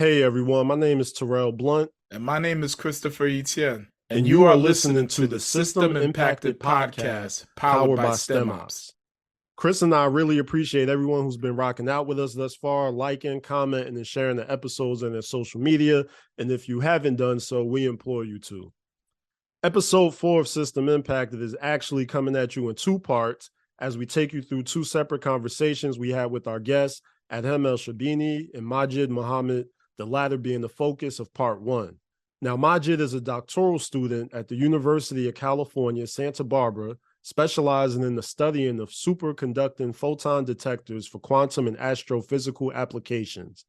Hey everyone, my name is Terrell Blount, And my name is Christopher Etienne. And and you you are are listening listening to to the the System System Impacted Impacted Podcast Podcast powered powered by by STEM STEM Ops. Ops. Chris and I really appreciate everyone who's been rocking out with us thus far, liking, commenting, and sharing the episodes on their social media. And if you haven't done so, we implore you to. Episode 4 of System Impacted is actually coming at you in two parts as we take you through two separate conversations we had with our guests, Adhem El Shabini and Majid Mohammad, the latter being the focus of part 1. Now, Majid is a doctoral student at the University of California, Santa Barbara, specializing in the studying of superconducting photon detectors for quantum and astrophysical applications.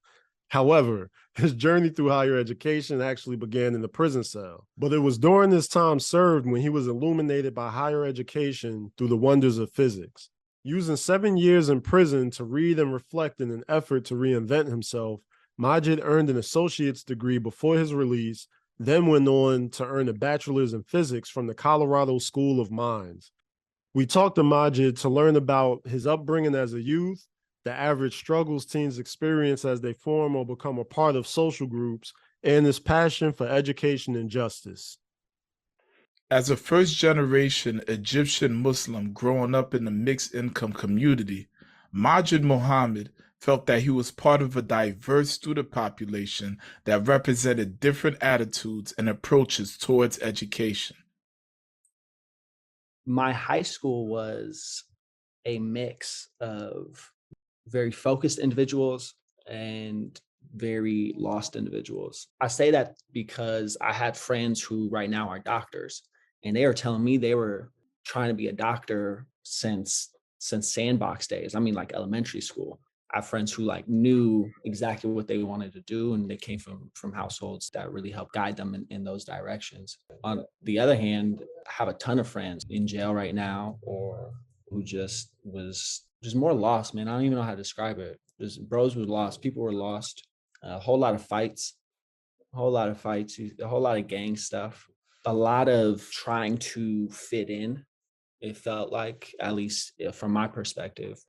However, his journey through higher education actually began in the prison cell. But it was during this time served when he was illuminated by higher education through the wonders of physics. Using 7 years in prison to read and reflect in an effort to reinvent himself, Majid earned an associate's degree before his release, then went on to earn a bachelor's in physics from the Colorado School of Mines. We talked to Majid to learn about his upbringing as a youth, the average struggles teens experience as they form or become a part of social groups, and his passion for education and justice. As a first generation Egyptian Muslim growing up in a mixed income community, Majid Mohammad felt that he was part of a diverse student population that represented different attitudes and approaches towards education. My high school was a mix of very focused individuals and very lost individuals. I say that because I had friends who right now are doctors, and they were telling me they were trying to be a doctor since sandbox days. I mean, like elementary school. I have friends who like knew exactly what they wanted to do, and they came from households that really helped guide them in those directions. On the other hand, I have a ton of friends in jail right now, or who just was just more lost, man. I don't even know how to describe it. Just bros was lost. People were lost. A whole lot of fights, a whole lot of gang stuff, a lot of trying to fit in. It felt like, at least from my perspective.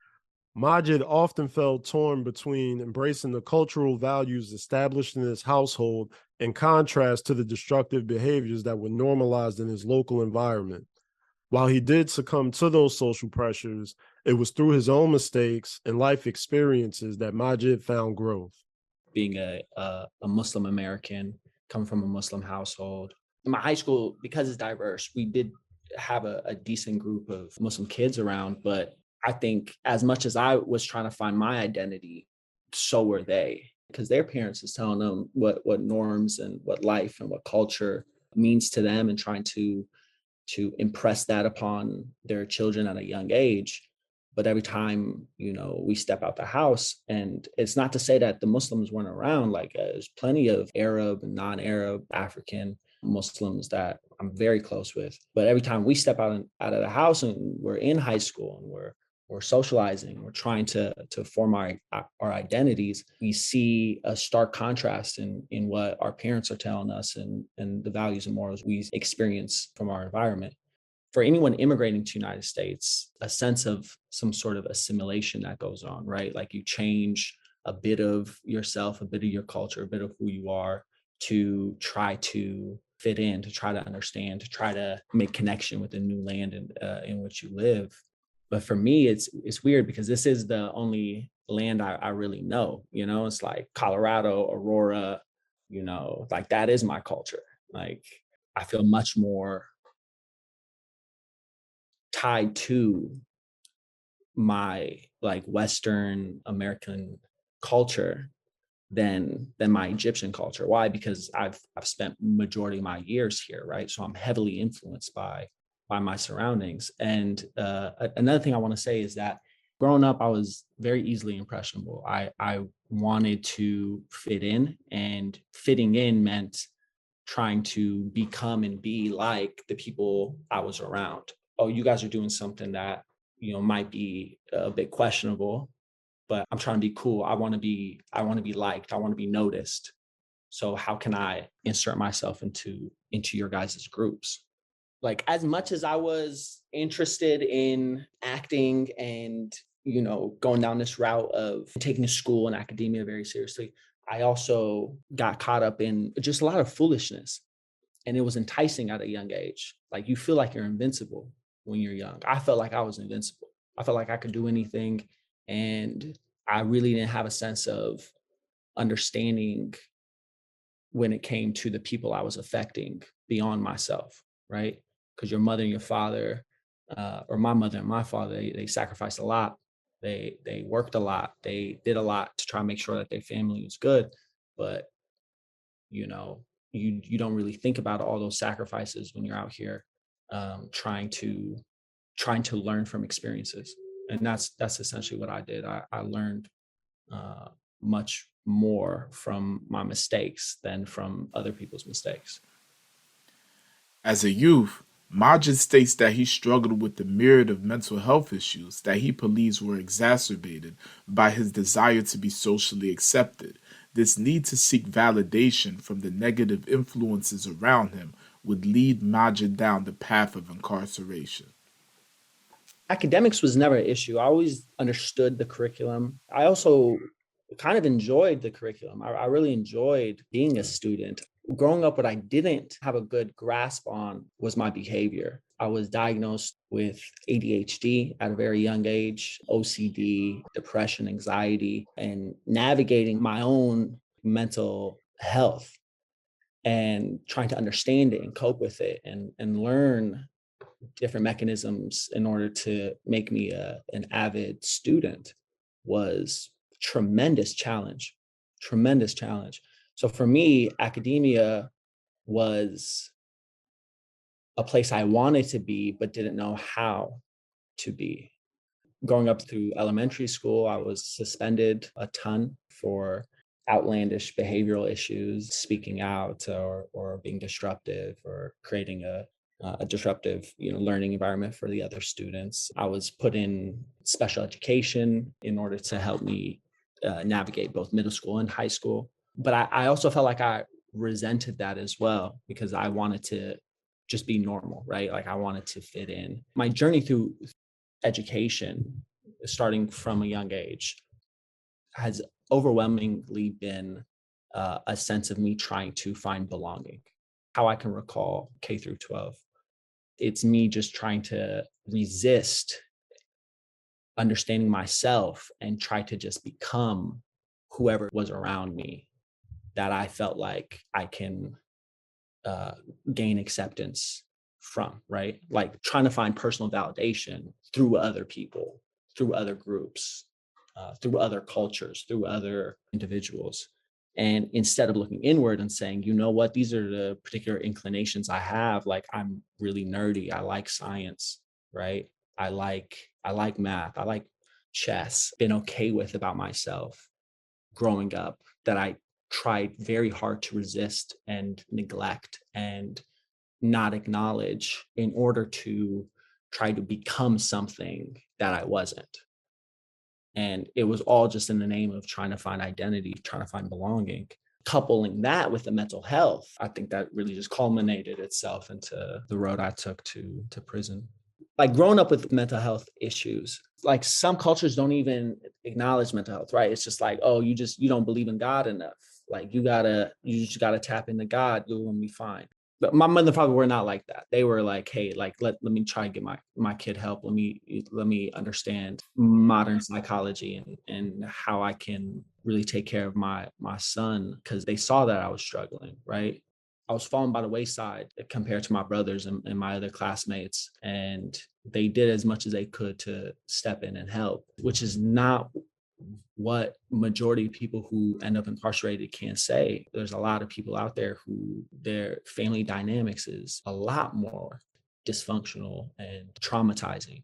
Majid often felt torn between embracing the cultural values established in his household in contrast to the destructive behaviors that were normalized in his local environment. While he did succumb to those social pressures, it was through his own mistakes and life experiences that Majid found growth. Being a Muslim American, coming from a Muslim household. In my high school, because it's diverse, we did have a decent group of Muslim kids around, but I think as much as I was trying to find my identity, so were they, because their parents is telling them what norms and what life and what culture means to them, and trying to impress that upon their children at a young age. But every time, we step out the house, and it's not to say that the Muslims weren't around. Like, there's plenty of Arab and non-Arab African Muslims that I'm very close with. But every time we step out of the house, and we're in high school, and we're socializing, we're trying to form our identities, we see a stark contrast in what our parents are telling us, and the values and morals we experience from our environment. For anyone immigrating to the United States, a sense of some sort of assimilation that goes on, right? Like, you change a bit of yourself, a bit of your culture, a bit of who you are, to try to fit in, to try to understand, to try to make connection with the new land in which you live. But for me, it's weird, because this is the only land I really know. It's like Colorado, Aurora, like that is my culture. Like, I feel much more tied to my like Western American culture than my Egyptian culture. Why? Because I've spent majority of my years here, right? So I'm heavily influenced by my surroundings. And another thing I want to say is that growing up, I was very easily impressionable. I wanted to fit in, and fitting in meant trying to become and be like the people I was around. Oh, you guys are doing something that, might be a bit questionable, but I'm trying to be cool. I want to be liked. I want to be noticed. So how can I insert myself into your guys' groups? Like, as much as I was interested in acting and, going down this route of taking school and academia very seriously, I also got caught up in just a lot of foolishness, and it was enticing at a young age. Like, you feel like you're invincible when you're young. I felt like I was invincible. I felt like I could do anything. And I really didn't have a sense of understanding when it came to the people I was affecting beyond myself, right? Because your mother and your father, or my mother and my father, they sacrificed a lot. They worked a lot. They did a lot to try and make sure that their family was good. But you know, you don't really think about all those sacrifices when you're out here, trying to learn from experiences. And that's essentially what I did. I learned uh, much more from my mistakes than from other people's mistakes. As a youth, Majid states that he struggled with the myriad of mental health issues that he believes were exacerbated by his desire to be socially accepted. This need to seek validation from the negative influences around him would lead Majid down the path of incarceration. Academics was never an issue. I always understood the curriculum. I also kind of enjoyed the curriculum. I really enjoyed being a student. Growing up, what I didn't have a good grasp on was my behavior. I was diagnosed with ADHD at a very young age, OCD, depression, anxiety, and navigating my own mental health and trying to understand it and cope with it and learn different mechanisms in order to make me an avid student was tremendous challenge. So for me, academia was a place I wanted to be, but didn't know how to be. Growing up through elementary school, I was suspended a ton for outlandish behavioral issues, speaking out or being disruptive or creating a disruptive learning environment for the other students. I was put in special education in order to help me navigate both middle school and high school. But I also felt like I resented that as well because I wanted to just be normal, right? Like I wanted to fit in. My journey through education, starting from a young age, has overwhelmingly been a sense of me trying to find belonging. How I can recall K through 12, it's me just trying to resist understanding myself and try to just become whoever was around me that I felt like I can uh, gain acceptance from, right? Like trying to find personal validation through other people, through other groups, through other cultures, through other individuals. And instead of looking inward and saying, you know what, these are the particular inclinations I have. Like I'm really nerdy. I like science, right? I like math. I like chess. Been okay with about myself growing up that I tried very hard to resist and neglect and not acknowledge in order to try to become something that I wasn't. And it was all just in the name of trying to find identity, trying to find belonging. Coupling that with the mental health, I think that really just culminated itself into the road I took to prison. Like growing up with mental health issues, like some cultures don't even acknowledge mental health, right? It's just like, oh, you don't believe in God enough. Like you just gotta tap into God, you're gonna be fine. But my mother and father were not like that. They were like, hey, like let me try and get my kid help. Let me understand modern psychology and how I can really take care of my son, because they saw that I was struggling, right? I was falling by the wayside compared to my brothers and my other classmates. And they did as much as they could to step in and help, which is not what majority of people who end up incarcerated can say. There's a lot of people out there who their family dynamics is a lot more dysfunctional and traumatizing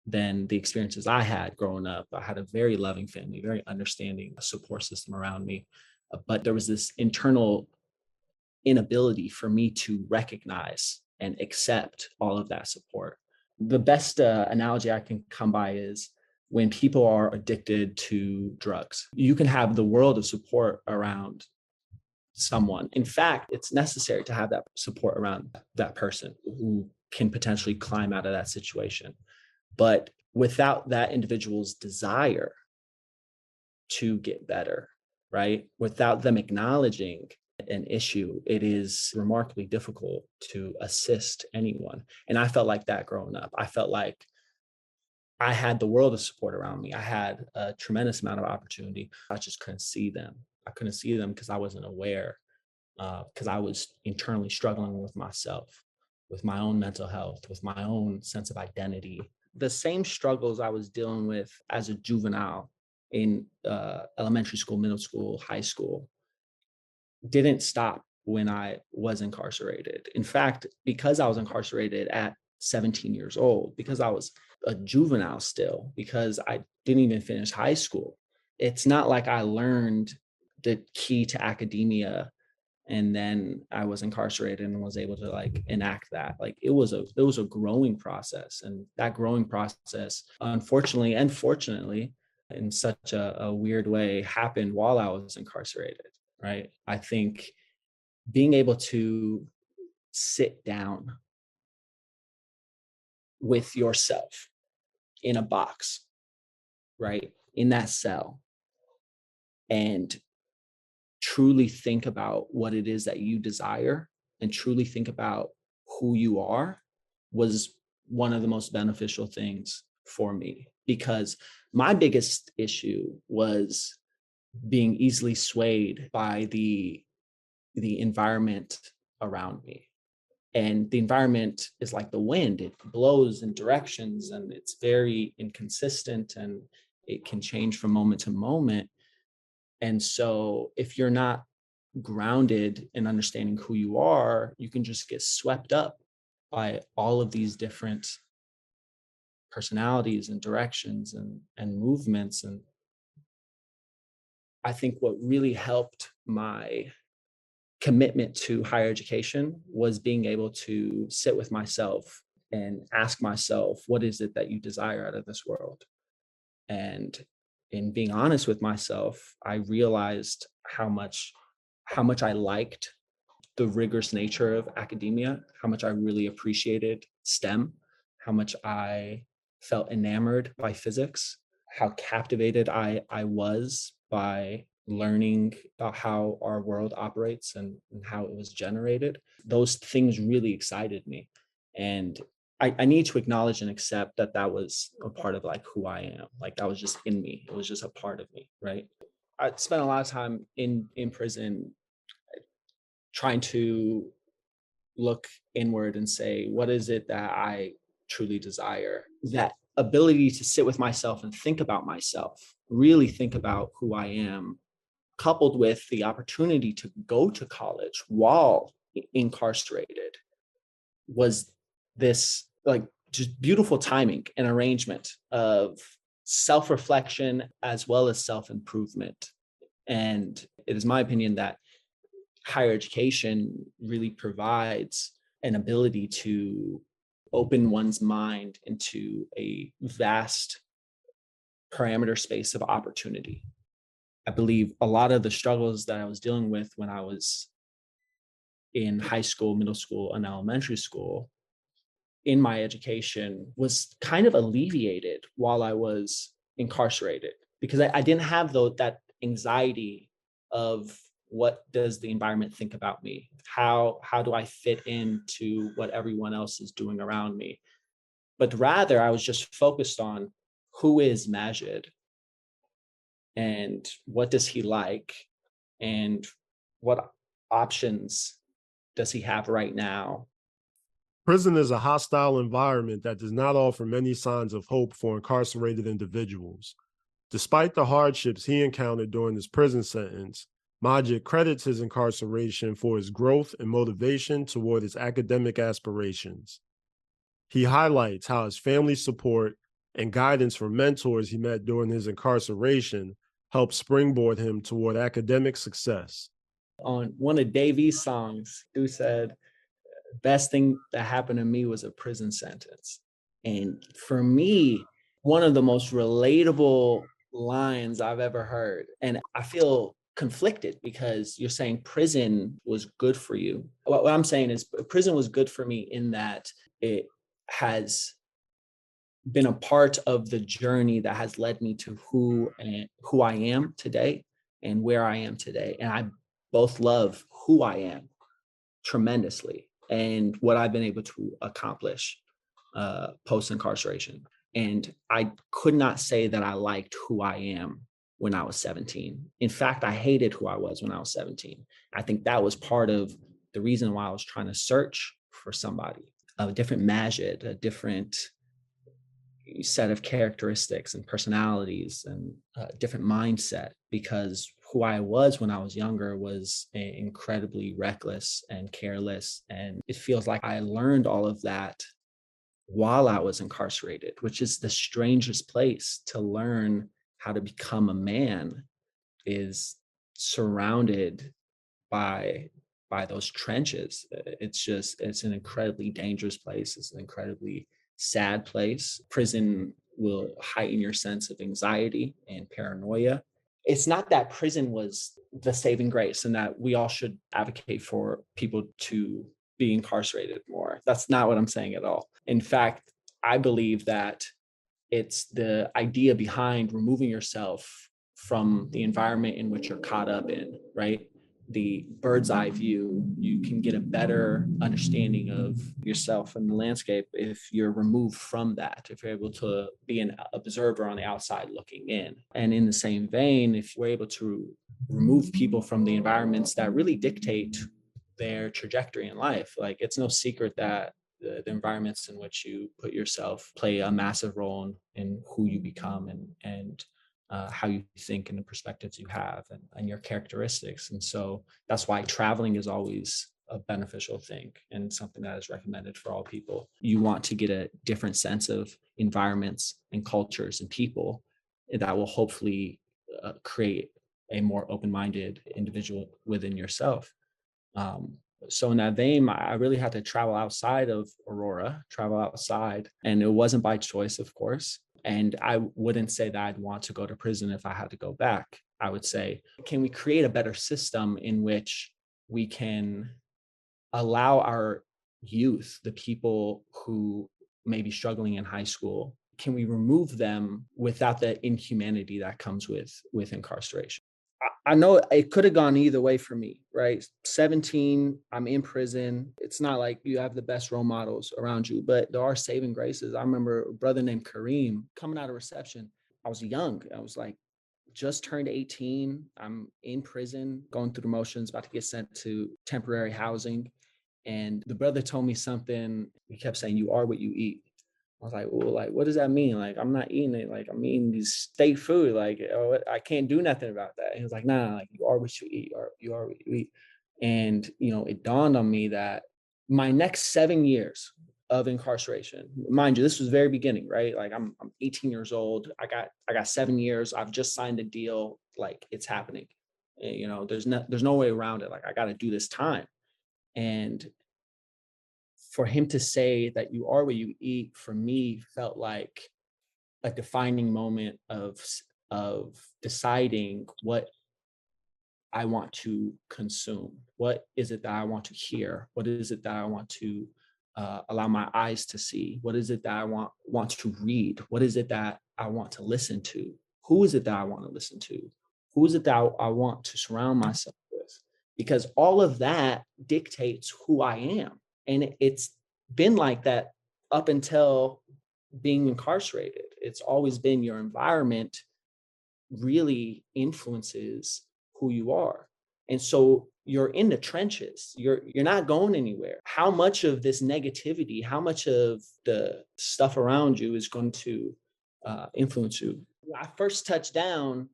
than the experiences I had growing up. I had a very loving family, very understanding support system around me. But there was this internal inability for me to recognize and accept all of that support. The best analogy I can come by is when people are addicted to drugs. You can have the world of support around someone. In fact, it's necessary to have that support around that person who can potentially climb out of that situation. But without that individual's desire to get better, right? Without them acknowledging an issue, it is remarkably difficult to assist anyone. And I felt like that growing up. I felt like I had the world of support around me. I had a tremendous amount of opportunity. I just couldn't see them. I couldn't see them because I wasn't aware, because I was internally struggling with myself, with my own mental health, with my own sense of identity. The same struggles I was dealing with as a juvenile in elementary school, middle school, high school, didn't stop when I was incarcerated. In fact, because I was incarcerated at 17 years old, because I was a juvenile still, because I didn't even finish high school, it's not like I learned the key to academia and then I was incarcerated and was able to like enact that. Like it was a growing process, and that growing process, unfortunately and fortunately, in such a weird way, happened while I was incarcerated. Right? I think being able to sit down with yourself in a box, right, in that cell, and truly think about what it is that you desire and truly think about who you are was one of the most beneficial things for me, because my biggest issue was being easily swayed by the environment around me. And the environment is like the wind, it blows in directions and it's very inconsistent and it can change from moment to moment. And so if you're not grounded in understanding who you are, you can just get swept up by all of these different personalities and directions and movements. And I think what really helped my commitment to higher education was being able to sit with myself and ask myself, what is it that you desire out of this world? And in being honest with myself, I realized how much I liked the rigorous nature of academia, how much I really appreciated STEM, how much I felt enamored by physics, how captivated I was by learning about how our world operates and how it was generated. Those things really excited me. And I need to acknowledge and accept that that was a part of like who I am. Like that was just in me. It was just a part of me, right? I spent a lot of time in prison trying to look inward and say, what is it that I truly desire? That ability to sit with myself and think about myself, really think about who I am, coupled with the opportunity to go to college while incarcerated, was this like just beautiful timing and arrangement of self-reflection as well as self-improvement. And it is my opinion that higher education really provides an ability to open one's mind into a vast parameter space of opportunity. I believe a lot of the struggles that I was dealing with when I was in high school, middle school, and elementary school in my education was kind of alleviated while I was incarcerated, because I didn't have that anxiety of what does the environment think about me? How do I fit into what everyone else is doing around me? But rather, I was just focused on who is Majid and what does he like and what options does he have right now. Prison is a hostile environment that does not offer many signs of hope for incarcerated individuals. Despite the hardships he encountered during his prison sentence, Majid credits his incarceration for his growth and motivation toward his academic aspirations. He highlights how his family support and guidance from mentors he met during his incarceration helped springboard him toward academic success. On one of Davies' songs, Stu said, best thing that happened to me was a prison sentence. And for me, one of the most relatable lines I've ever heard. And I feel conflicted because you're saying prison was good for you. What I'm saying is prison was good for me in that it has been a part of the journey that has led me to who I am today. and where I am today. And I both love who I am tremendously and what I've been able to accomplish post-incarceration. And I could not say that I liked who I am when I was 17. In fact, I hated who I was when I was 17. I think that was part of the reason why I was trying to search for somebody, a different Majid, a different set of characteristics and personalities and a different mindset, because who I was when I was younger was incredibly reckless and careless. And it feels like I learned all of that while I was incarcerated, which is the strangest place to learn how to become a man, is surrounded by those trenches. It's an incredibly dangerous place. It's an incredibly sad place. Prison will heighten your sense of anxiety and paranoia. It's not that prison was the saving grace and that we all should advocate for people to be incarcerated more. That's not what I'm saying at all. In fact, I believe that it's the idea behind removing yourself from the environment in which you're caught up in, right? The bird's eye view. You can get a better understanding of yourself and the landscape if you're removed from that, if you're able to be an observer on the outside looking in. And in the same vein, if we're able to remove people from the environments that really dictate their trajectory in life, like it's no secret that the environments in which you put yourself play a massive role in who you become and how you think and the perspectives you have and your characteristics. And so that's why traveling is always a beneficial thing and something that is recommended for all people. You want to get a different sense of environments and cultures and people that will hopefully create a more open-minded individual within yourself. So in that vein, I really had to travel outside of Aurora, travel outside. And it wasn't by choice, of course. And I wouldn't say that I'd want to go to prison if I had to go back. I would say, can we create a better system in which we can allow our youth, the people who may be struggling in high school, can we remove them without the inhumanity that comes with incarceration? I know it could have gone either way for me, right? 17, I'm in prison. It's not like you have the best role models around you, but there are saving graces. I remember a brother named Kareem coming out of reception. I was young. I was like, just turned 18. I'm in prison, going through the motions, about to get sent to temporary housing. And the brother told me something. He kept saying, "You are what you eat." I was like, well, like, what does that mean? Like, I'm not eating it. Like, I'm eating these state food. Like, oh, I can't do nothing about that. And he was like, nah, like, you are what you eat, or you are what you eat. And, it dawned on me that my next 7 years of incarceration, mind you, this was very beginning, right? Like, I'm 18 years old. I got 7 years. I've just signed a deal. Like, it's happening. And, there's no way around it. Like, I got to do this time. And for him to say that you are what you eat, for me, felt like a defining moment of deciding what I want to consume. What is it that I want to hear? What is it that I want to allow my eyes to see? What is it that I want to read? What is it that I want to listen to? Who is it that I want to listen to? Who is it that I want to surround myself with? Because all of that dictates who I am. And it's been like that up until being incarcerated. It's always been your environment really influences who you are. And so you're in the trenches. You're not going anywhere. How much of this negativity, how much of the stuff around you is going to influence you? When I first touched down,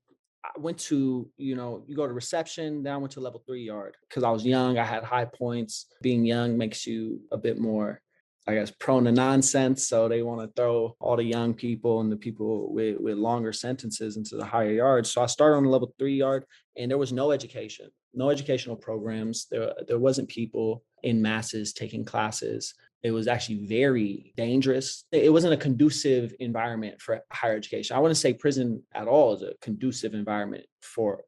I went to, you go to reception, then I went to level 3 yard because I was young. I had high points. Being young makes you a bit more, I guess, prone to nonsense. So they want to throw all the young people and the people with longer sentences into the higher yards. So I started on the level 3 yard, and there was no education, no educational programs. There wasn't people in masses taking classes. It was actually very dangerous. It wasn't a conducive environment for higher education. I wouldn't say prison at all is a conducive environment for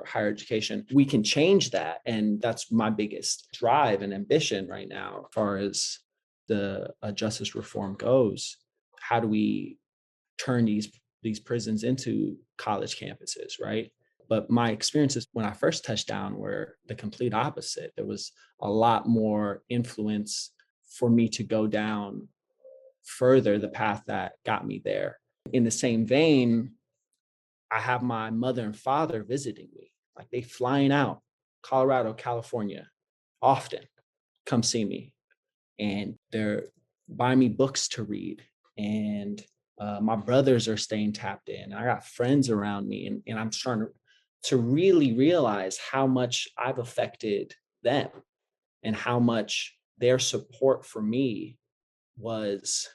higher education. We can change that. And that's my biggest drive and ambition right now, as far as the justice reform goes. How do we turn these prisons into college campuses, right? But my experiences when I first touched down were the complete opposite. There was a lot more influence for me to go down further the path that got me there. In the same vein, I have my mother and father visiting me. Like they flying out, Colorado, California, often come see me. And they're buying me books to read. And my brothers are staying tapped in. I got friends around me, and I'm starting to really realize how much I've affected them and how much their support for me was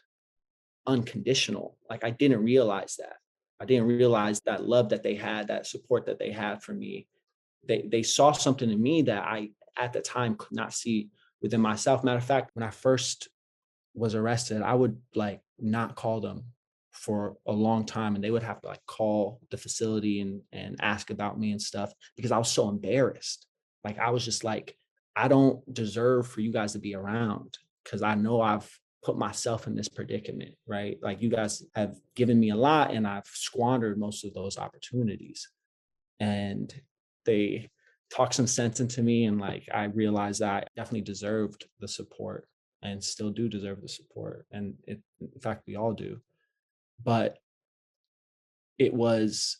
unconditional. Like I didn't realize that. I didn't realize that love that they had, that support that they had for me. They saw something in me that I at the time could not see within myself. Matter of fact, when I first was arrested, I would like not call them for a long time, and they would have to like call the facility and ask about me and stuff because I was so embarrassed. Like I was just like, I don't deserve for you guys to be around because I know I've put myself in this predicament, right? Like you guys have given me a lot and I've squandered most of those opportunities. And they talked some sense into me, and like I realized that I definitely deserved the support and still do deserve the support, and in fact we all do. But it was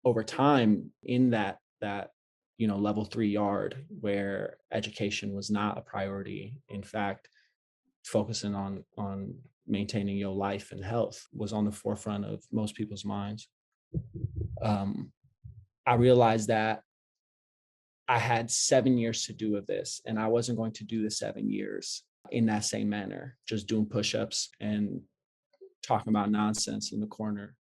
over time in that level 3 yard where education was not a priority. In fact, focusing on maintaining your life and health was on the forefront of most people's minds. I realized that I had 7 years to do of this, and I wasn't going to do the 7 years in that same manner, just doing push-ups and talking about nonsense in the corner.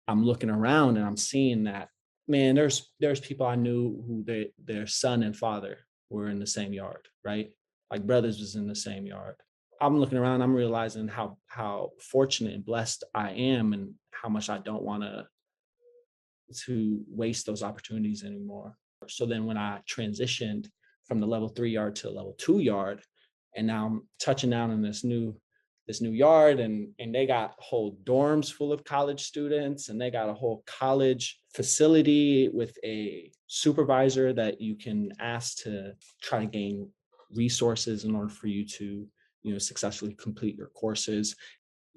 I'm looking around and I'm seeing that, man, there's people I knew who their son and father were in the same yard, right? Like brothers was in the same yard. I'm looking around, I'm realizing how fortunate and blessed I am and how much I don't want to waste those opportunities anymore. So then when I transitioned from the level 3 yard to the level 2 yard, and now I'm touching down in this new yard, and they got whole dorms full of college students, and they got a whole college facility with a supervisor that you can ask to try to gain resources in order for you to successfully complete your courses.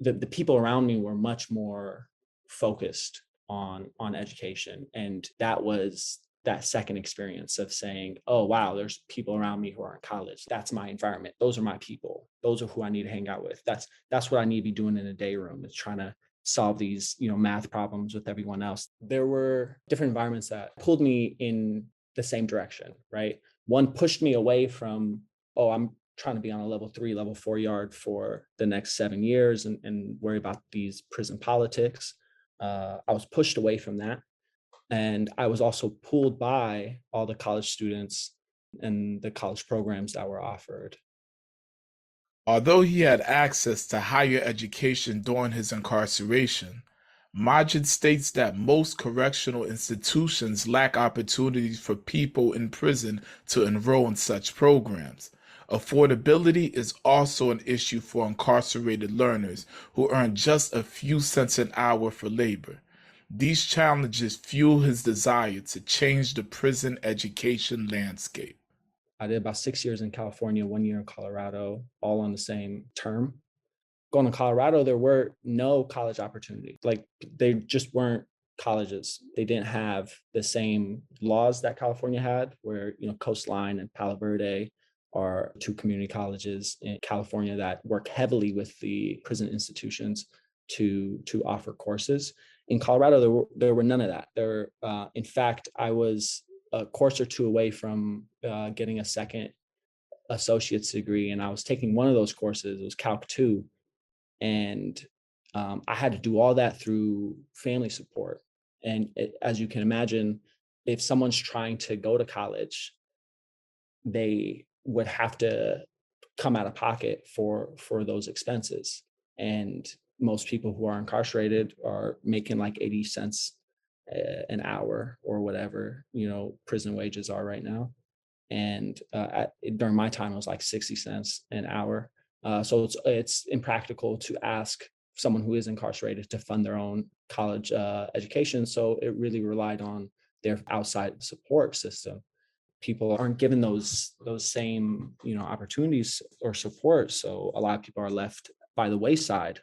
The people around me were much more focused on education, and that was that second experience of saying, oh wow, there's people around me who are in college. That's my environment. Those are my people. Those are who I need to hang out with. That's what I need to be doing in a day room, is trying to solve these math problems with everyone else. There were different environments that pulled me in the same direction, right? One pushed me away from, oh, I'm trying to be on a level 3, level 4 yard for the next 7 years and worry about these prison politics. I was pushed away from that. And I was also pulled by all the college students and the college programs that were offered. Although he had access to higher education during his incarceration, Majid states that most correctional institutions lack opportunities for people in prison to enroll in such programs. Affordability is also an issue for incarcerated learners who earn just a few cents an hour for labor. These challenges fuel his desire to change the prison education landscape. I did about 6 years in California, 1 year in Colorado, all on the same term. Going to Colorado, there were no college opportunities. Like they just weren't colleges. They didn't have the same laws that California had, where Coastline and Palo Verde are 2 community colleges in California that work heavily with the prison institutions to offer courses. In Colorado, there were none of that. In fact, I was a course or 2 away from getting a second associate's degree, and I was taking one of those courses. It was Calc 2, and I had to do all that through family support. And as you can imagine, if someone's trying to go to college, they would have to come out of pocket for those expenses. And most people who are incarcerated are making like 80 cents an hour or whatever prison wages are right now. And during my time, it was like 60 cents an hour. So it's impractical to ask someone who is incarcerated to fund their own college education. So it really relied on their outside support system. People aren't given those same opportunities or support. So a lot of people are left by the wayside.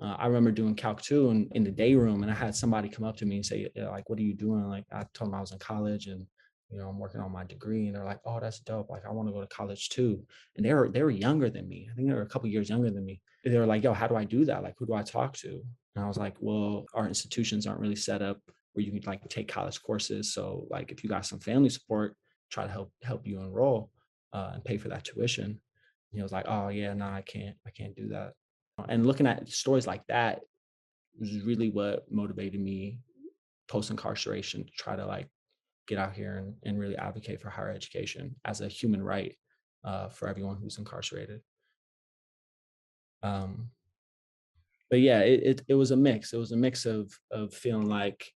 I remember doing Calc 2 in the day room, and I had somebody come up to me and say, like, what are you doing? Like, I told them I was in college and, I'm working on my degree. And they're like, oh, that's dope. Like, I want to go to college too. And they were younger than me. I think they were a couple years younger than me. They were like, yo, how do I do that? Like, who do I talk to? And I was like, well, our institutions aren't really set up where you can like take college courses. So like, if you got some family support, try to help you enroll and pay for that tuition. And he was like, oh yeah, no, I can't do that. And looking at stories like that was really what motivated me post incarceration to try to like get out here and really advocate for higher education as a human right for everyone who's incarcerated. But yeah, it was a mix. It was a mix of feeling like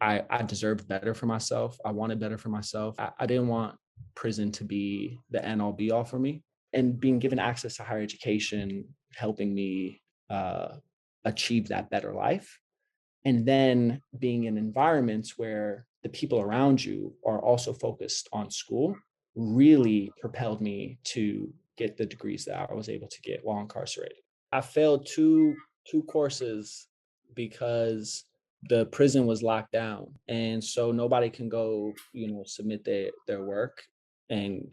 I deserved better for myself. I wanted better for myself. I didn't want prison to be the end all be all for me. And being given access to higher education, helping me achieve that better life. And then being in environments where the people around you are also focused on school really propelled me to get the degrees that I was able to get while incarcerated. I failed two courses because the prison was locked down, and so nobody can go submit their work. And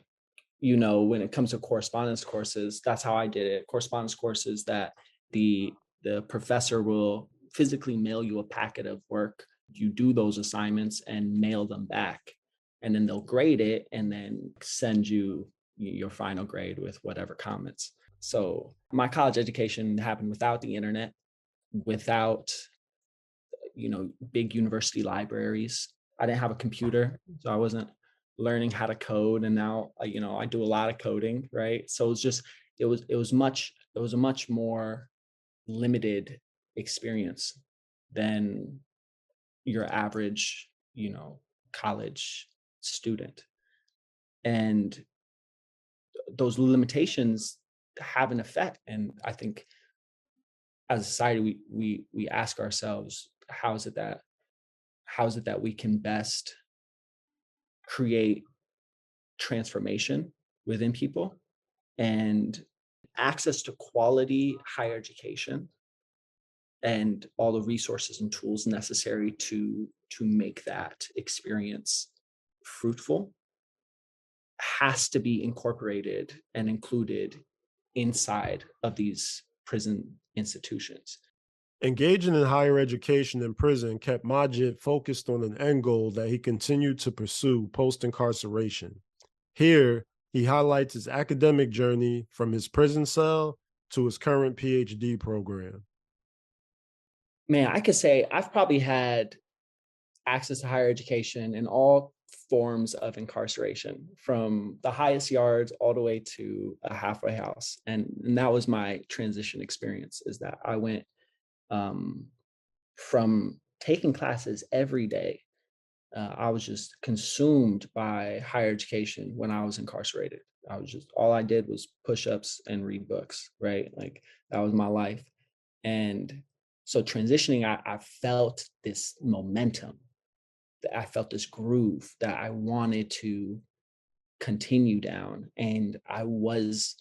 when it comes to correspondence courses, that's how I did it. Correspondence courses that the professor will physically mail you a packet of work. You do those assignments and mail them back, and then they'll grade it and then send you your final grade with whatever comments. So my college education happened without the internet, without big university libraries. I didn't have a computer, so I wasn't learning how to code. And now I do a lot of coding, right? So it was a much more limited experience than your average college student. And those limitations have an effect. And I think as a society, we ask ourselves, how is it that we can best create transformation within people? And access to quality higher education and all the resources and tools necessary to make that experience fruitful has to be incorporated and included inside of these prison institutions. Engaging in higher education in prison kept Majid focused on an end goal that he continued to pursue post-incarceration. Here, he highlights his academic journey from his prison cell to his current PhD program. Man, I could say I've probably had access to higher education in all forms of incarceration, from the highest yards all the way to a halfway house. And that was my transition experience, is that I went from taking classes every day. I was just consumed by higher education when I was incarcerated. All I did was push-ups and read books, right? Like that was my life. And so transitioning, I felt this momentum, that I felt this groove that I wanted to continue down. And I was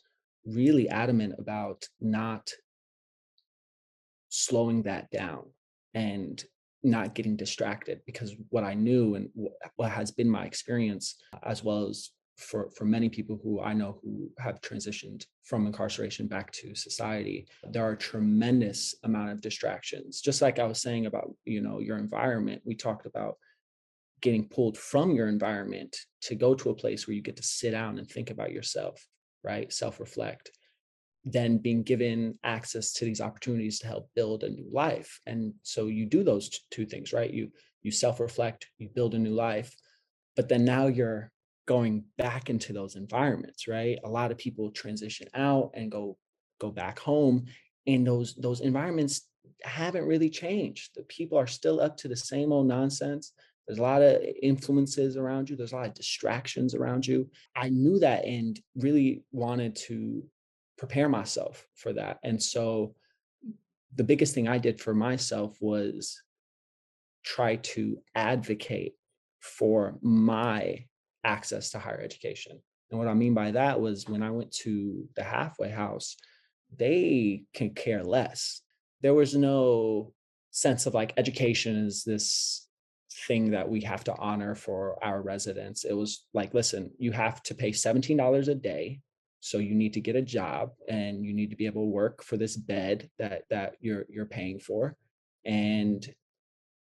really adamant about not slowing that down and not getting distracted, because what I knew and what has been my experience, as well as for many people who I know who have transitioned from incarceration back to society, there are a tremendous amount of distractions. Just like I was saying about, your environment, we talked about getting pulled from your environment to go to a place where you get to sit down and think about yourself, right? Self-reflect. Then being given access to these opportunities to help build a new life. And so you do those two things, right? You self-reflect, you build a new life, but then now you're going back into those environments, right? A lot of people transition out and go back home, and those environments haven't really changed. The people are still up to the same old nonsense. There's a lot of influences around you. There's a lot of distractions around you. I knew that and really wanted to prepare myself for that. And so the biggest thing I did for myself was try to advocate for my access to higher education. And what I mean by that was when I went to the halfway house, they can care less. There was no sense of like education is this thing that we have to honor for our residents. It was like, listen, you have to pay $17 a day. So you need to get a job and you need to be able to work for this bed that you're paying for. And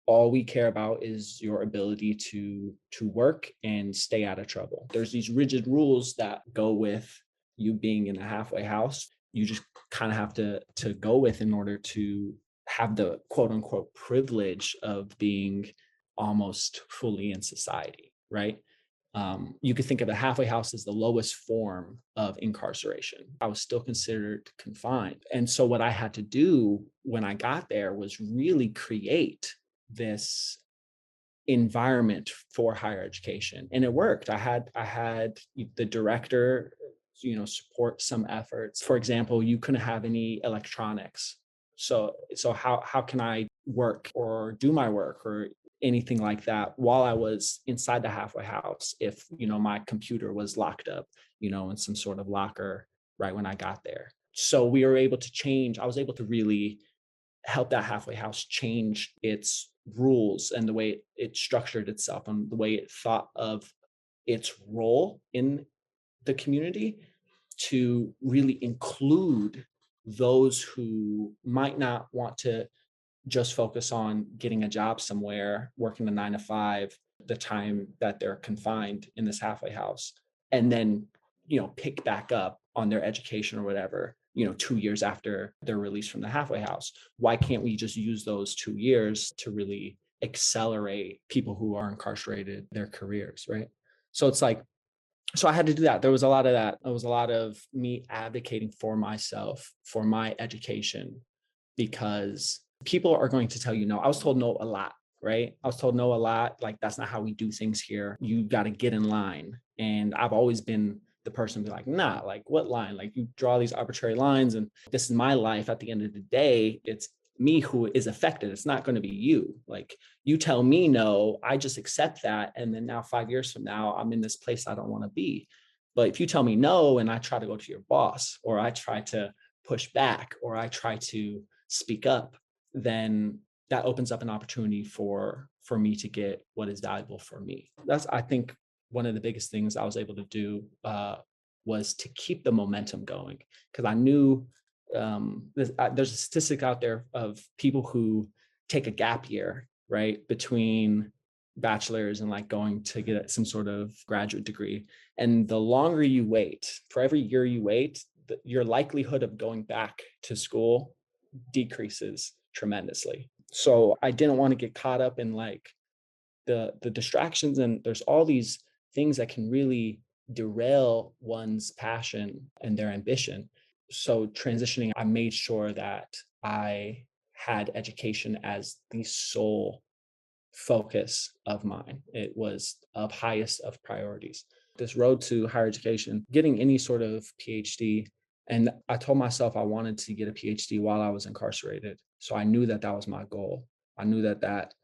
all we care about is your ability to work and stay out of trouble. There's these rigid rules that go with you being in a halfway house. You just kind of have to go with in order to have the quote unquote privilege of being almost fully in society, right? You could think of a halfway house as the lowest form of incarceration. I was still considered confined. And so what I had to do when I got there was really create this environment for higher education, and it worked. I had the director support some efforts. For example, you couldn't have any electronics, so how can I work or do my work or anything like that while I was inside the halfway house if my computer was locked up in some sort of locker right when I got there. So we were able to change. I was able to really help that halfway house change its rules and the way it structured itself and the way it thought of its role in the community to really include those who might not want to just focus on getting a job somewhere, working a 9 to 5, the time that they're confined in this halfway house, and then, pick back up on their education or whatever, 2 years after they're released from the halfway house. Why can't we just use those 2 years to really accelerate people who are incarcerated, their careers, right? So it's like, so I had to do that. There was a lot of that. There was a lot of me advocating for myself, for my education, because people are going to tell you no. I was told no a lot, right? I was told no a lot. Like, that's not how we do things here. You got to get in line. And I've always been the person to be like, nah, like what line? Like, you draw these arbitrary lines and this is my life. At the end of the day, it's me who is affected. It's not going to be you. Like, you tell me no, I just accept that. And then now 5 years from now, I'm in this place I don't want to be. But if you tell me no, and I try to go to your boss, or I try to push back, or I try to speak up, then that opens up an opportunity for me to get what is valuable for me. That's, I think, one of the biggest things I was able to do was to keep the momentum going, because I knew there's a statistic out there of people who take a gap year, right, between bachelor's and like going to get some sort of graduate degree. And the longer you wait, for every year you wait, your likelihood of going back to school decreases tremendously. So I didn't want to get caught up in like the distractions, and there's all these things that can really derail one's passion and their ambition. So transitioning, I made sure that I had education as the sole focus of mine. It was of highest of priorities. This road to higher education, getting any sort of PhD, and I told myself I wanted to get a PhD while I was incarcerated. So I knew that that was my goal. I knew that that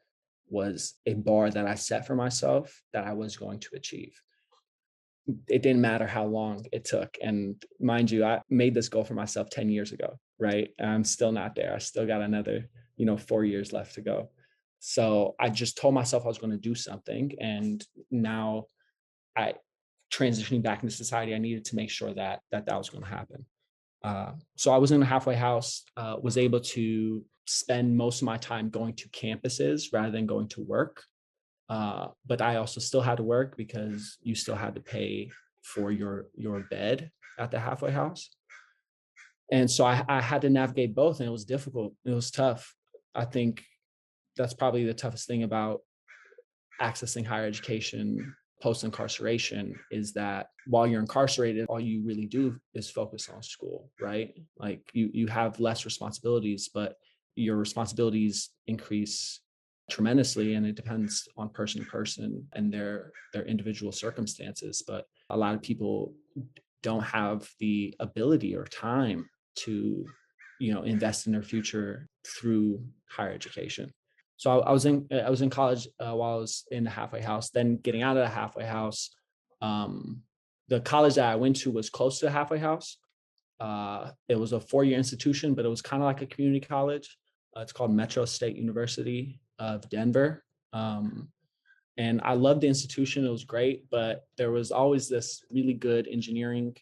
was a bar that I set for myself that I was going to achieve. It didn't matter how long it took. And mind you, I made this goal for myself 10 years ago, right? And I'm still not there. I still got another, 4 years left to go. So I just told myself I was going to do something. And now I transitioning back into society, I needed to make sure that was going to happen. So I was in a halfway house, was able to spend most of my time going to campuses rather than going to work. But I also still had to work because you still had to pay for your bed at the halfway house. And so I had to navigate both, and it was difficult. It was tough. I think that's probably the toughest thing about accessing higher education post-incarceration, is that while you're incarcerated, all you really do is focus on school, right? Like you have less responsibilities, but your responsibilities increase tremendously, and it depends on person to person and their individual circumstances. But a lot of people don't have the ability or time to invest in their future through higher education. So I was in college while I was in the halfway house. Then getting out of the halfway house, the college that I went to was close to the halfway house. It was a 4-year institution, but it was kind of like a community college. It's called Metro State University of Denver. And I loved the institution. It was great, but there was always this really good engineering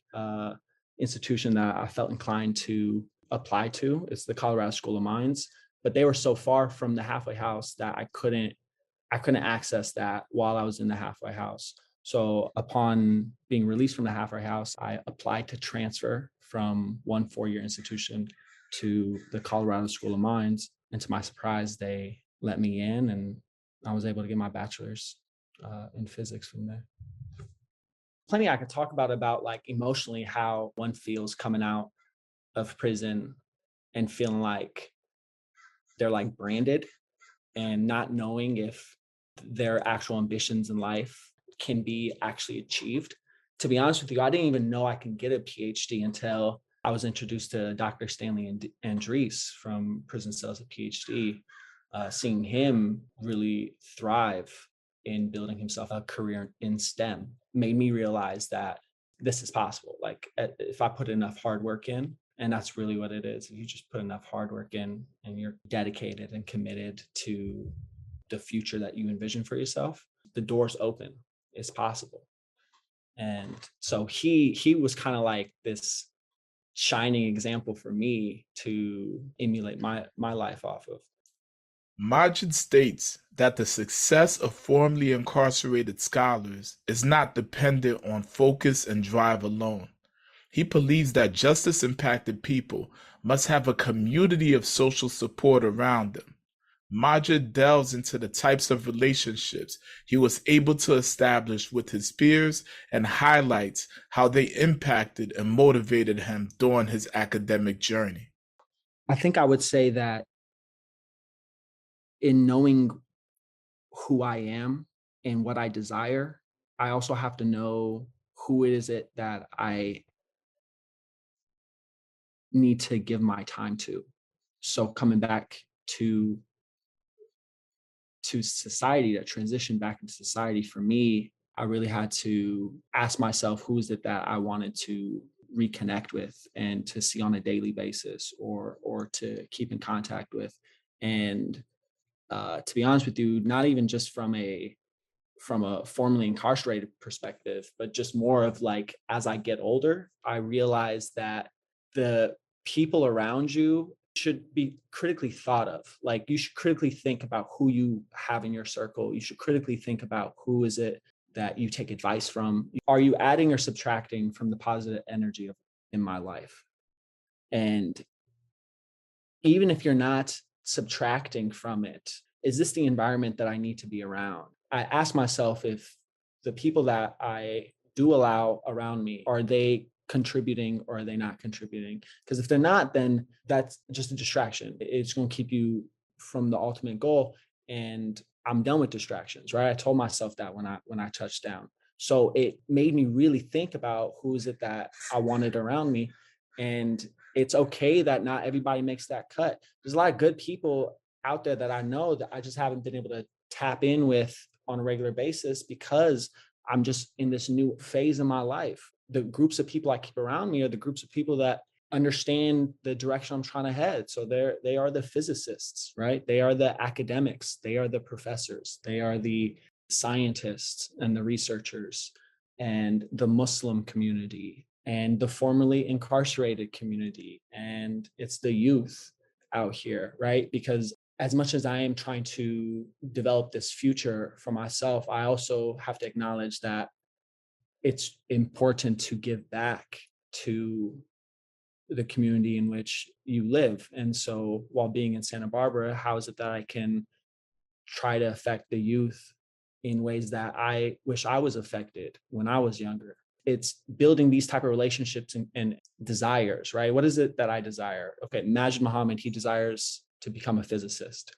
institution that I felt inclined to apply to. It's the Colorado School of Mines, but they were so far from the halfway house that I couldn't access that while I was in the halfway house. So upon being released from the halfway house, I applied to transfer from one 4-year institution to the Colorado School of Mines. And to my surprise, they let me in, and I was able to get my bachelor's in physics from there. Plenty I could talk about like emotionally how one feels coming out of prison and feeling like they're like branded and not knowing if their actual ambitions in life can be actually achieved. To be honest with you, I didn't even know I can get a PhD until I was introduced to Dr. Stanley Andrees from Prison Cells a PhD. Seeing him really thrive in building himself a career in STEM made me realize that this is possible. Like if I put enough hard work in, and that's really what it is. If you just put enough hard work in and you're dedicated and committed to the future that you envision for yourself, the door's open. It's possible. And so he was kind of like this shining example for me to emulate my life off of. Majid states that the success of formerly incarcerated scholars is not dependent on focus and drive alone. He believes that justice-impacted people must have a community of social support around them. Majid delves into the types of relationships he was able to establish with his peers and highlights how they impacted and motivated him during his academic journey. I think I would say that in knowing who I am and what I desire, I also have to know who it is that I need to give my time to. So coming back to society, that transition back into society for me, I really had to ask myself, who is it that I wanted to reconnect with and to see on a daily basis or to keep in contact with. And to be honest with you, not even just from a formerly incarcerated perspective, but just more of like, as I get older, I realize that the people around you should be critically thought of. Like you should critically think about who you have in your circle. You should critically think about who is it that you take advice from. Are you adding or subtracting from the positive energy in my life? And even if you're not subtracting from it, is this the environment that I need to be around? I ask myself if the people that I do allow around me, are they contributing or are they not contributing? Because if they're not, then that's just a distraction. It's going to keep you from the ultimate goal. And I'm done with distractions, right? I told myself that when I touched down. So it made me really think about who is it that I wanted around me. And it's okay that not everybody makes that cut. There's a lot of good people out there that I know that I just haven't been able to tap in with on a regular basis because I'm just in this new phase in my life. The groups of people I keep around me are the groups of people that understand the direction I'm trying to head. So they are the physicists, right? They are the academics. They are the professors. They are the scientists and the researchers and the Muslim community and the formerly incarcerated community. And it's the youth out here, right? Because as much as I am trying to develop this future for myself, I also have to acknowledge that it's important to give back to the community in which you live. And so while being in Santa Barbara, how is it that I can try to affect the youth in ways that I wish I was affected when I was younger? It's building these type of relationships and desires, right? What is it that I desire? Okay, Majid Mohammad, he desires to become a physicist,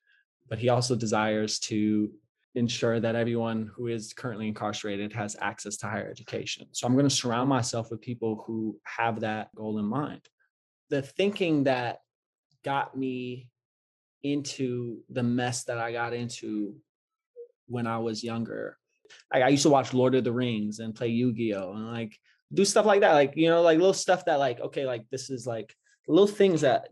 but he also desires to ensure that everyone who is currently incarcerated has access to higher education. So I'm going to surround myself with people who have that goal in mind. The thinking that got me into the mess that I got into when I was younger. Like I used to watch Lord of the Rings and play Yu-Gi-Oh! And like do stuff like that. Like, you know, like little stuff that like, okay, like this is like little things that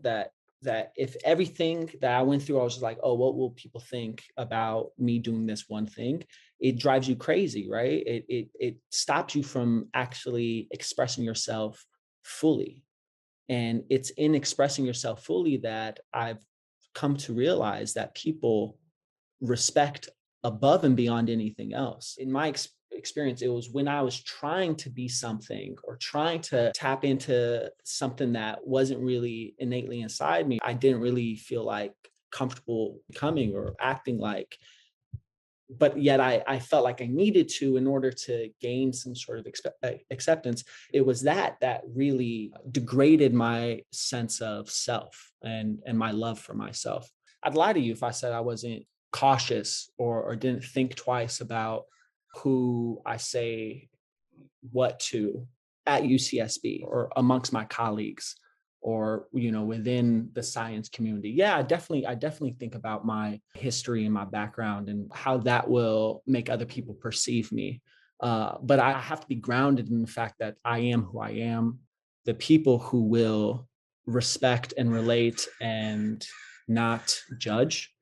if everything that I went through, I was just like, oh, what will people think about me doing this one thing? It drives you crazy, right? It stops you from actually expressing yourself fully. And it's in expressing yourself fully that I've come to realize that people respect above and beyond anything else. In my experience, it was when I was trying to be something or trying to tap into something that wasn't really innately inside me, I didn't really feel like comfortable becoming or acting like, but yet I felt like I needed to in order to gain some sort of acceptance. It was that really degraded my sense of self and my love for myself. I'd lie to you if I said I wasn't cautious or didn't think twice about who I say what to at UCSB or amongst my colleagues or, you know, within the science community. Yeah, I definitely think about my history and my background and how that will make other people perceive me. But I have to be grounded in the fact that I am who I am. The people who will respect and relate and not judge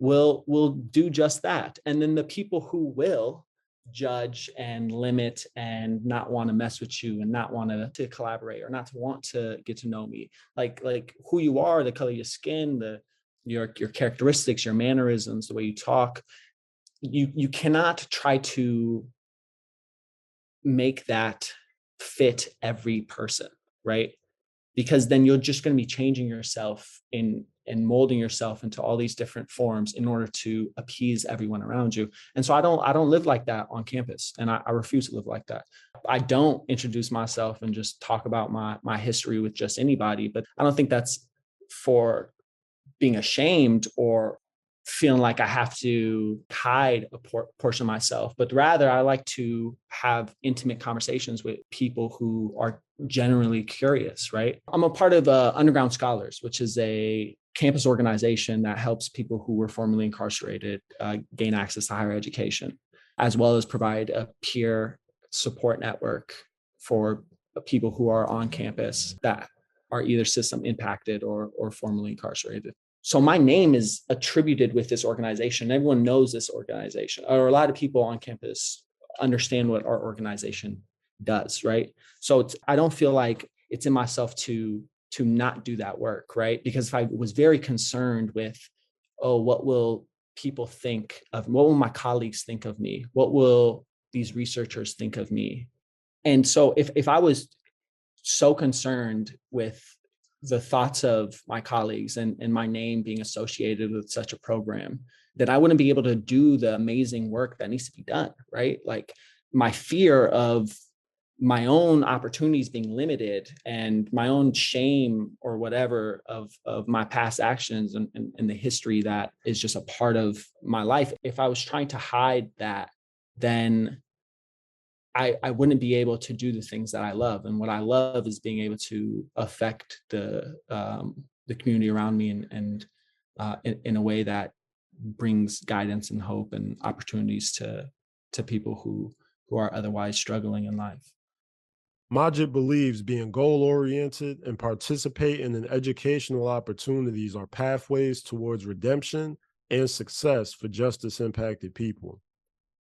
will do just that. And then the people who will judge and limit and not want to mess with you and not want to collaborate or not to want to get to know me, like who you are, the color of your skin, your characteristics, your mannerisms, the way you talk, you cannot try to make that fit every person, right? Because then you're just going to be changing yourself and molding yourself into all these different forms in order to appease everyone around you. And so I don't live like that on campus, and I refuse to live like that. I don't introduce myself and just talk about my history with just anybody, but I don't think that's for being ashamed or feeling like I have to hide a portion of myself, but rather I like to have intimate conversations with people who are generally curious, right? I'm a part of Underground Scholars, which is a campus organization that helps people who were formerly incarcerated gain access to higher education, as well as provide a peer support network for people who are on campus that are either system impacted or formerly incarcerated. So my name is attributed with this organization. Everyone knows this organization, or a lot of people on campus understand what our organization does, right? So I don't feel like it's in myself to not do that work, right? Because if I was very concerned with, oh, what will people think of, what will my colleagues think of me? What will these researchers think of me? And so if I was so concerned with the thoughts of my colleagues and my name being associated with such a program, that I wouldn't be able to do the amazing work that needs to be done, right? Like my fear of my own opportunities being limited and my own shame or whatever of my past actions and the history that is just a part of my life. If I was trying to hide that, then I wouldn't be able to do the things that I love. And what I love is being able to affect the community around me and in a way that brings guidance and hope and opportunities to people who are otherwise struggling in life. Majid believes being goal-oriented and participating in educational opportunities are pathways towards redemption and success for justice-impacted people.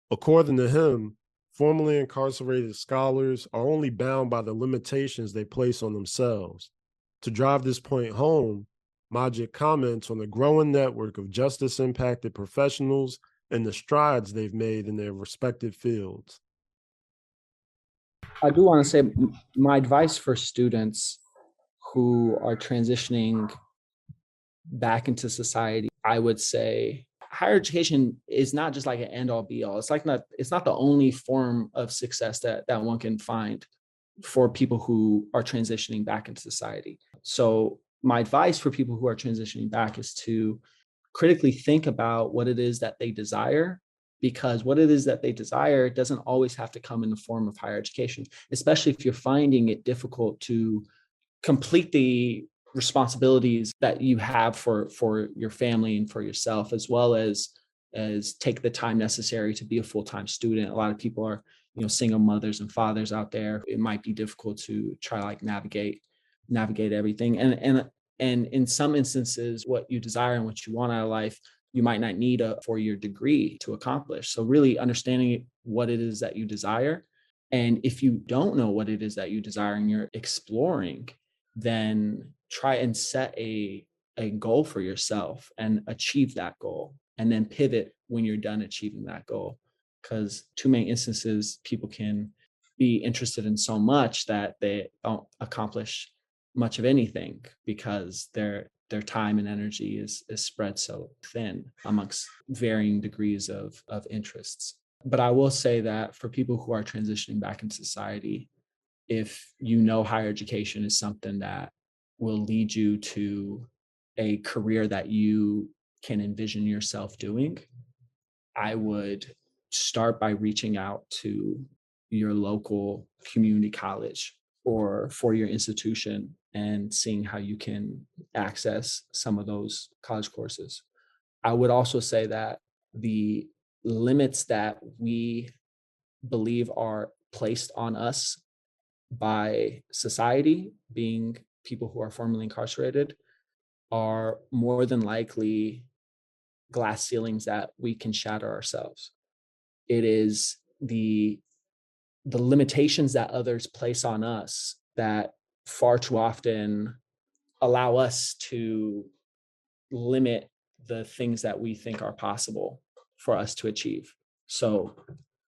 According to him, formerly incarcerated scholars are only bound by the limitations they place on themselves. To drive this point home, Majid comments on the growing network of justice-impacted professionals and the strides they've made in their respective fields. I do want to say my advice for students who are transitioning back into society, I would say higher education is not just like an end all be all. It's not the only form of success that one can find for people who are transitioning back into society. So my advice for people who are transitioning back is to critically think about what it is that they desire, because what it is that they desire doesn't always have to come in the form of higher education, especially if you're finding it difficult to complete the responsibilities that you have for your family and for yourself, as well as take the time necessary to be a full-time student. A lot of people are, single mothers and fathers out there. It might be difficult to try to like navigate everything. And in some instances, what you desire and what you want out of life, you might not need a 4-year degree to accomplish. So really understanding what it is that you desire. And if you don't know what it is that you desire and you're exploring, then try and set a goal for yourself and achieve that goal, and then pivot when you're done achieving that goal. Because too many instances, people can be interested in so much that they don't accomplish much of anything because their time and energy is spread so thin amongst varying degrees of interests. But I will say that for people who are transitioning back into society, if higher education is something that will lead you to a career that you can envision yourself doing, I would start by reaching out to your local community college or 4-year institution and seeing how you can access some of those college courses. I would also say that the limits that we believe are placed on us by society, being people who are formerly incarcerated, are more than likely glass ceilings that we can shatter ourselves. It is the limitations that others place on us that far too often allow us to limit the things that we think are possible for us to achieve. So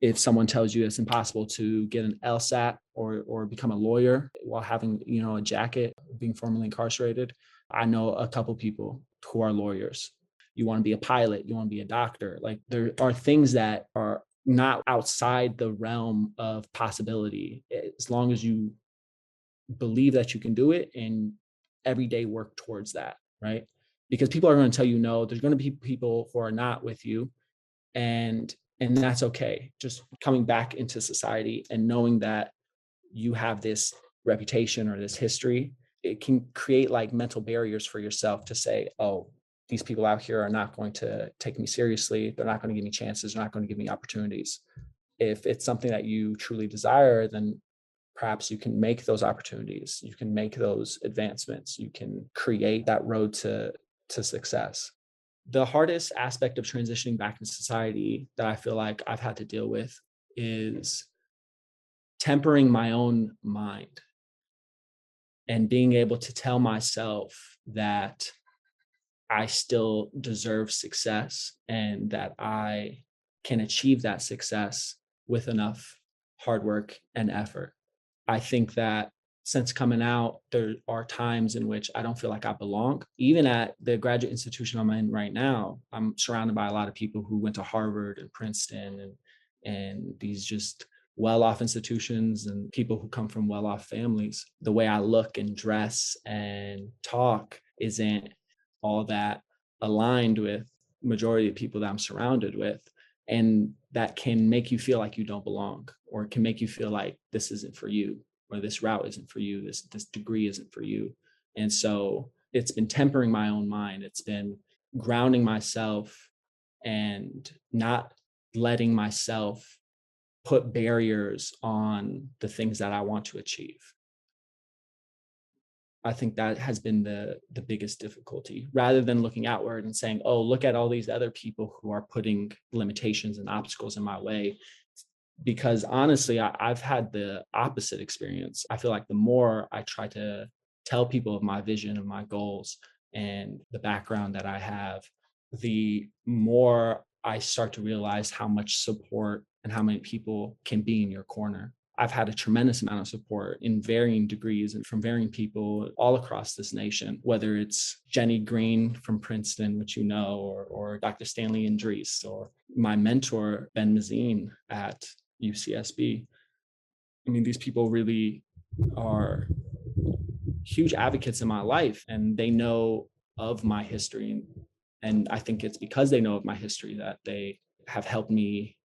if someone tells you it's impossible to get an LSAT or become a lawyer while having, a jacket, being formerly incarcerated, I know a couple people who are lawyers. You want to be a pilot, you want to be a doctor. Like, there are things that are not outside the realm of possibility, as long as you believe that you can do it and every day work towards that, right? Because people are going to tell you no. There's going to be people who are not with you, and that's okay. Just coming back into society and knowing that you have this reputation or this history, it can create like mental barriers for yourself to say, oh, these people out here are not going to take me seriously. They're not going to give me chances. They're not going to give me opportunities. If it's something that you truly desire, then perhaps you can make those opportunities. You can make those advancements. You can create that road to success. The hardest aspect of transitioning back into society that I feel like I've had to deal with is tempering my own mind and being able to tell myself that I still deserve success and that I can achieve that success with enough hard work and effort. I think that since coming out, there are times in which I don't feel like I belong. Even at the graduate institution I'm in right now, I'm surrounded by a lot of people who went to Harvard and Princeton and these just well-off institutions and people who come from well-off families. The way I look and dress and talk isn't all that aligned with majority of people that I'm surrounded with. And that can make you feel like you don't belong, or it can make you feel like this isn't for you, or this route isn't for you, this degree isn't for you. And so it's been tempering my own mind. It's been grounding myself and not letting myself put barriers on the things that I want to achieve. I think that has been the biggest difficulty, rather than looking outward and saying, oh, look at all these other people who are putting limitations and obstacles in my way. Because honestly, I've had the opposite experience. I feel like the more I try to tell people of my vision, of my goals, and the background that I have, the more I start to realize how much support and how many people can be in your corner. I've had a tremendous amount of support in varying degrees and from varying people all across this nation, whether it's Jenny Green from Princeton, which or Dr. Stanley Andrees, or my mentor, Ben Mazine at UCSB. I mean, these people really are huge advocates in my life, and they know of my history. And I think it's because they know of my history that they have helped me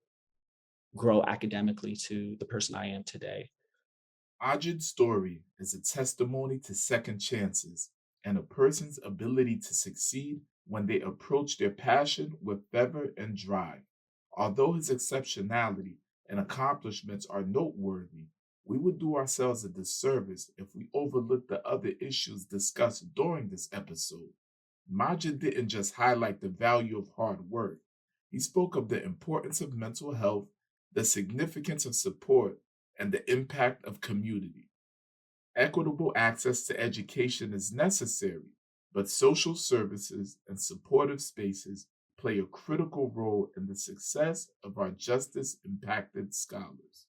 grow academically to the person I am today. Majid's story is a testimony to second chances and a person's ability to succeed when they approach their passion with fervor and drive. Although his exceptionality and accomplishments are noteworthy, we would do ourselves a disservice if we overlook the other issues discussed during this episode. Majid didn't just highlight the value of hard work. He spoke of the importance of mental health, the significance of support, and the impact of community. Equitable access to education is necessary, but social services and supportive spaces play a critical role in the success of our justice-impacted scholars.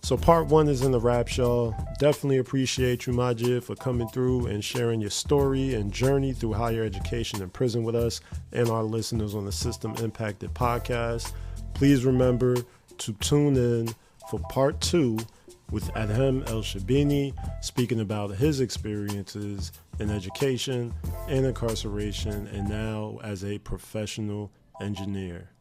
So part 1 is in the wraps, y'all. Definitely appreciate you, Majid, for coming through and sharing your story and journey through higher education in prison with us and our listeners on the System Impacted podcast. Please remember to tune in for part 2 with Adhem El-Shabini speaking about his experiences in education and incarceration and now as a professional engineer.